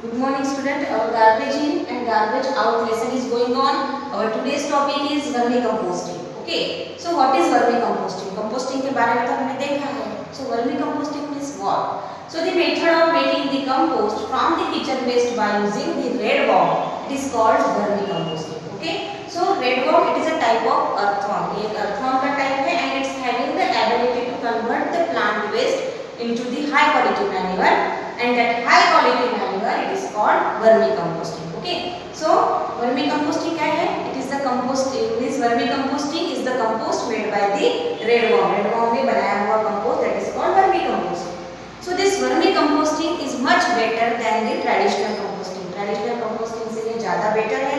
Good morning student. Our garbage in and garbage out lesson is going on. Our today's topic is vermicomposting. Okay. So what is vermicomposting? Composting के बारे में तो हमने देखा है. So vermicomposting means what? So the method of making the compost from the kitchen waste by using the red worm. It is called vermicomposting. Okay. So red worm it is a type of earthworm. ये earthworm का type है and it's having the ability to convert the plant waste into the high quality manure. And that high quality manure it is called vermicomposting. Okay. So vermicomposting क्या है? It is the compost. This vermicomposting is the compost made by the red worm. Red worm में बनाया हुआ compost that is called vermicomposting. So this vermicomposting is much better than the traditional composting. Traditional composting से ये ज़्यादा better है.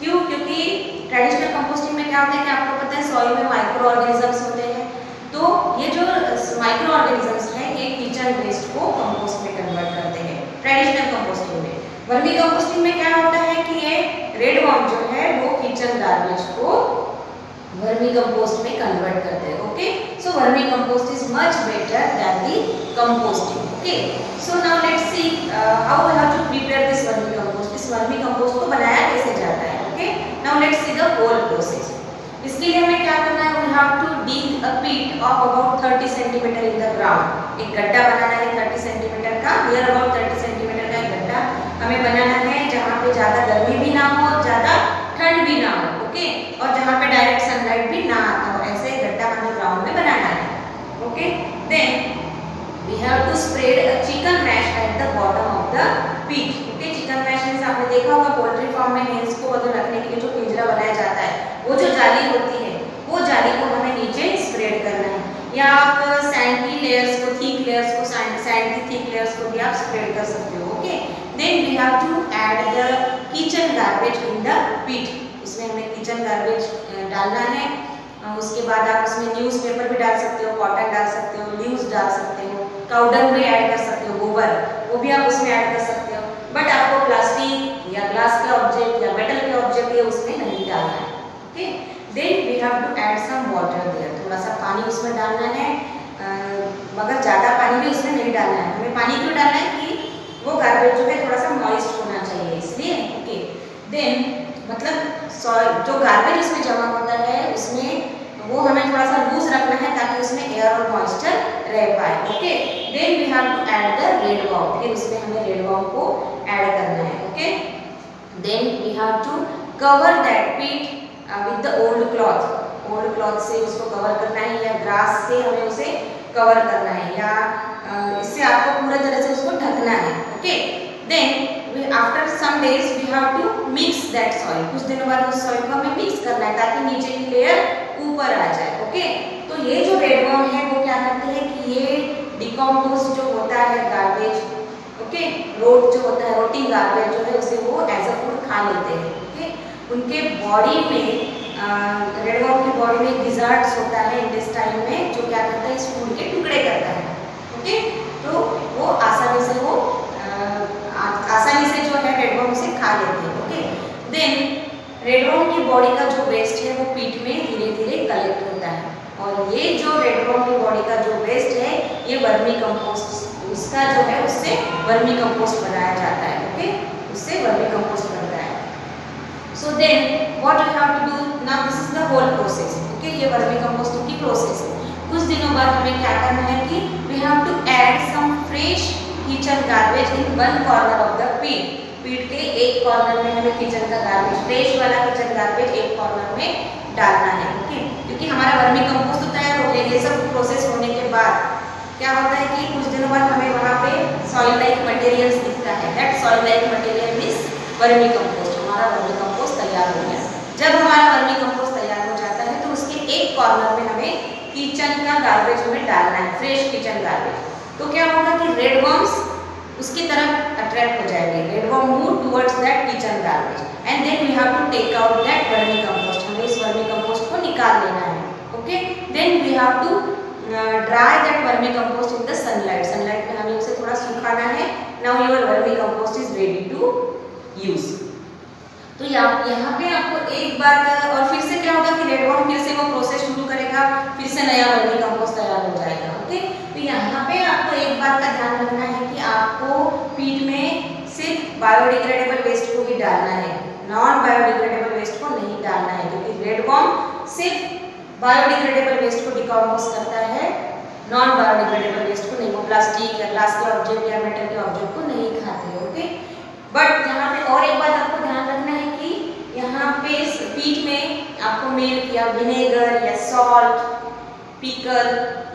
क्यों? क्योंकि traditional composting में क्या होता है कि आपको पता है soil में माइक्रो ऑर्गेनिजम्स होते हैं. तो ये जो माइक्रो ऑर्गेनिजम्स हैं ये किचन वेस्ट को कंपोस्ट में कन्वर्ट करते हैं ट्रेडिशनल कंपोस्टिंग में. वर्मी कंपोस्टिंग में क्या होता है कि ये रेड वर्म जो है वो किचन गार्बेज को वर्मी कंपोस्ट में कन्वर्ट करते हैं. Okay. So vermi compost is much better than the composting. Okay. So now let's see how we have to prepare this vermi compost. इस वर्मी कंपोस्ट को बनाया कैसे जाता है. Okay. Now let's see the whole process. इसके लिए हमें क्या करना है? We have to dig a pit of about 30 centimetre in the ground. एक गड्ढा बनाना है 30 सेंटीमीटर का. नियर अबाउट 30 सेंटीमीटर का एक गड्ढा हमें बनाना है जहाँ पे ज़्यादा गर्मी भी ना हो ज़्यादा ठंड भी ना हो. ओके. और जहाँ पे डायरेक्ट सनलाइट भी ना आता हो ऐसे गड्ढा हमें ग्राउंड में बनाना है. Okay. Then we have to spread a chicken mesh at the bottom of the pit. Okay. Chicken mesh means आपने देखा होगा पोल्ट्री फार्म में हेंस को अगर रखने के लिए जो पिंजरा बनाया जाता है वो जो जाली होती है वो जाली को हमें नीचे स्प्रेड करना है. या आप सैंड की लेयर्स को थिक लेयर्स को सैंड की थिक लेयर्स को भी आप स्प्रेड कर सकते हो. Okay. Then we have to add the kitchen garbage in the pit. उसमें हमें किचन गार्बेज डालना है. उसके बाद आप उसमें न्यूज़पेपर भी डाल सकते हो, कॉटन डाल सकते हो, लीव्स डाल सकते हो, काउडंग भी ऐड कर सकते हो, गोबर वो भी आप उसमें ऐड कर सकते हो. बट आपको प्लास्टिक या ग्लास के ऑब्जेक्ट या मेटल के ऑब्जेक्ट ये उसमें नहीं डालना है. Okay. Then we have to add some water there. थोड़ा सा पानी उसमें डालना है मगर ज़्यादा पानी भी उसमें नहीं डालना है. हमें पानी क्यों डालना है कि वो गार्बेज जो है थोड़ा सा मॉइस्ट होना चाहिए इसलिए. ओके. देन मतलब जो गार्बेज उसमें जमा होता है उसमें वो हमें थोड़ा सा लूज रखना है ताकि उसमें एयर और मॉइस्चर रह पाए. Okay. Then we have to add the red worm. फिर उसमें हमें रेड वर्म को ऐड करना है. Okay. Then we have to cover that pit with the old cloth. Old cloth से उसको कवर करना है या ग्रास से हमें उसे कवर करना है या इससे आपको पूरी तरह से उसको ढकना है. Okay. Then after some days we have to mix that soil. कुछ दिनों बाद उस सॉइल को हमें मिक्स करना है ताकि नीचे की लेयर ऊपर आ जाए. ओके. तो ये जो रेड वर्म है वो क्या करते हैं कि ये डिकम्पोज जो होता है गार्बेज. ओके. रोट जो होता है रोटिंग गार्बेज जो है उसे वो एज अ फूड खा लेते हैं. ओके. उनके बॉडी में रेड वर्म की बॉडी में गिजार्ड्स होता है इंटेस्टाइन में जो क्या करता है इस फूड के टुकड़े करता है. ओके. तो वो आसानी से जो है रेड वर्म से खा लेते हैं. ओके. देन रेड वर्म की बॉडी का जो वेस्ट है वो पीठ में धीरे धीरे कलेक्ट होता है और ये जो रेड वर्म की बॉडी का जो वेस्ट है ये वर्मी कंपोस्ट उसका जो है उससे वर्मी कंपोस्ट बनाया जाता है. ओके. उससे वर्मी कंपोस्ट बनता है. So then what we have to do now? This is the whole process. Okay. ये वर्मी कंपोस्टिंग की प्रोसेस है. कुछ दिनों बाद हमें क्या करना है कि we have to add some fresh kitchen garbage in one corner of the pit. पीट के एक कॉर्नर में हमें किचन का गार्बेज फ्रेश वाला किचन गार्बेज एक कॉर्नर में डालना है. ओके. क्योंकि हमारा वर्मी कंपोस्ट तो तैयार हो गया. ये सब प्रोसेस होने के बाद क्या होता है कि कुछ दिनों बाद हमें वहाँ पे सॉइल लाइक मटेरियल्स दिखता है. That soil like material means vermi compost. हमारा वर्मी कंपोस्ट तैयार हो गया. जब हमारा वर्मी कंपोस्ट तैयार हो जाता है तो उसके एक कॉर्नर में हमें किचन का गार्बेज हमें डालना है फ्रेश किचन गार्बेज. तो क्या होगा कि रेड वर्म्स उसकी तरफ अट्रैक्ट हो जाएंगे. Red worm move towards that kitchen garbage and then we have to take out that vermicompost. हमें इस वर्मी कंपोस्ट को निकाल लेना है. Okay. Then we have to dry that vermicompost in the sunlight. Sunlight में हमें उसे थोड़ा सुखाना है. Now your vermi compost is ready to use. तो यहाँ पे आपको एक बार और फिर से क्या होगा कि रेड वर्म फिर से वो प्रोसेस शुरू करेगा. फिर से नया वर्मी कंपोस्ट तैयार हो जाएगा. ओके. तो यहाँ पे आपको एक बात का ध्यान रखना है कि आपको पीठ में सिर्फ बायोडिग्रेडेबल वेस्ट को भी डालना है, नॉन बायोडिग्रेडेबल वेस्ट को नहीं डालना है, क्योंकि रेड बॉम्ब सिर्फ बायोडिग्रेडेबल वेस्ट को डिकम्पोज करता है, नॉन बायोडिग्रेडेबल वेस्ट को नहीं। वो प्लास्टिक या ग्लास के ऑब्जेक्ट या मेटल के ऑब्जेक्ट को नहीं खाते, ओके। बट यहाँ पे और एक बात आपको ध्यान रखना है कि यहाँ पे पीट में आपको मिल्क या विनेगर या सॉल्ट, पिकल,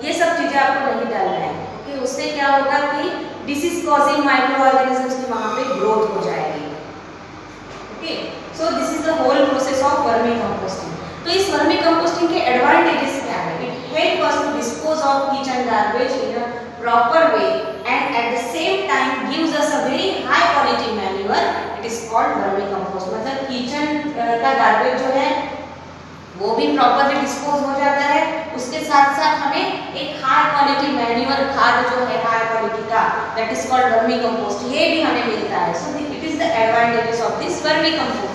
ये सब चीजें आपको नहीं डालना है, ओके। उससे क्या होगा कि डिसीज कॉजिंग माइक्रो ऑर्गेनिजम्स की वहां पे ग्रोथ हो जाएगी, okay. So this is the whole process of vermi composting. तो इस वर्मी कंपोस्टिंग के एडवांटेजेस क्या है? It help us to dispose of kitchen garbage in a proper way and at the same time gives us a very high quality manure, it is called vermi compost. मतलब kitchen का garbage जो है वो भी properly dispose हो जाता है, उसके साथ साथ हमें एक हाई क्वालिटी मैन्योर खाद जो है हाई क्वालिटी का, that is called vermi compost, ये भी हमें मिलता है। So it is the advantages of this vermi compost.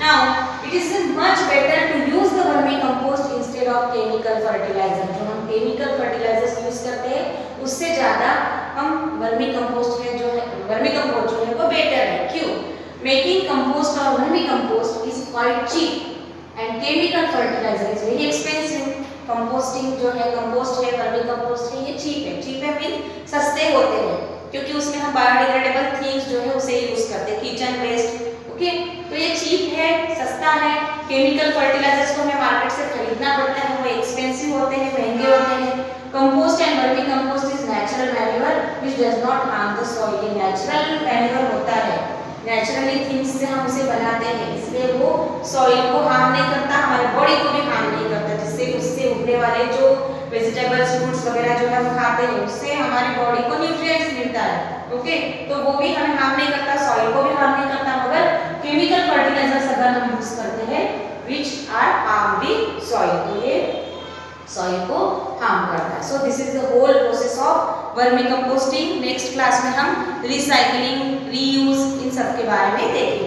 Now it is much better to use the vermi compost instead of chemical fertiliser. जो हम केमिकल फर्टिलाइजर्स यूज करते हैं उससे ज्यादा हम वर्मी कंपोस्ट है जो है, वर्मी कंपोस्ट जो है वो बेटर है। क्यों? मेकिंग कंपोस्ट और vermi compost is quite cheap and chemical fertiliser is very expensive. Composting जो है, कंपोस्ट है, वर्मी कंपोस्ट है, ये चीप है। चीप है मीन सस्ते होते हैं, क्योंकि उसमें हम बायोडिग्रेडेबल थिंग्स जो है उसे यूज करते हैं, किचन वेस्ट, ओके। तो ये चीप है, सस्ता है। केमिकल फर्टिलाइजर्स को हमें मार्केट से खरीदना पड़ता है, वो एक्सपेंसिव होते हैं, महंगे होते हैं। Compost and vermi compost is natural manure which does not harm the soil. ये नेचुरल मैन्योर होता है, नेचुरली थिंग्स से हम उसे बनाते हैं, इसलिए वो सॉइल को हार्म नहीं करता, हमारे बॉडी को भी हार्म नहीं करता, जिससे उससे उगने वाले जो वेजिटेबल्स, फ्रूट्स वगैरह जो हम खाते हैं उससे हमारी बॉडी को न्यूट्रिएंट्स मिलता है, ओके। तो वो भी हमें हार्म नहीं करता, सॉइल को भी हार्म नहीं करता। मगर केमिकल फर्टिलाइजर्स अगर हम यूज करते हैं which are harm the soil, तो ये सॉइल को हार्म करता है। So this is the whole process of vermi composting. Next class में हम रिसाइकलिंग, रीयूज, इन सब के बारे में देखेंगे।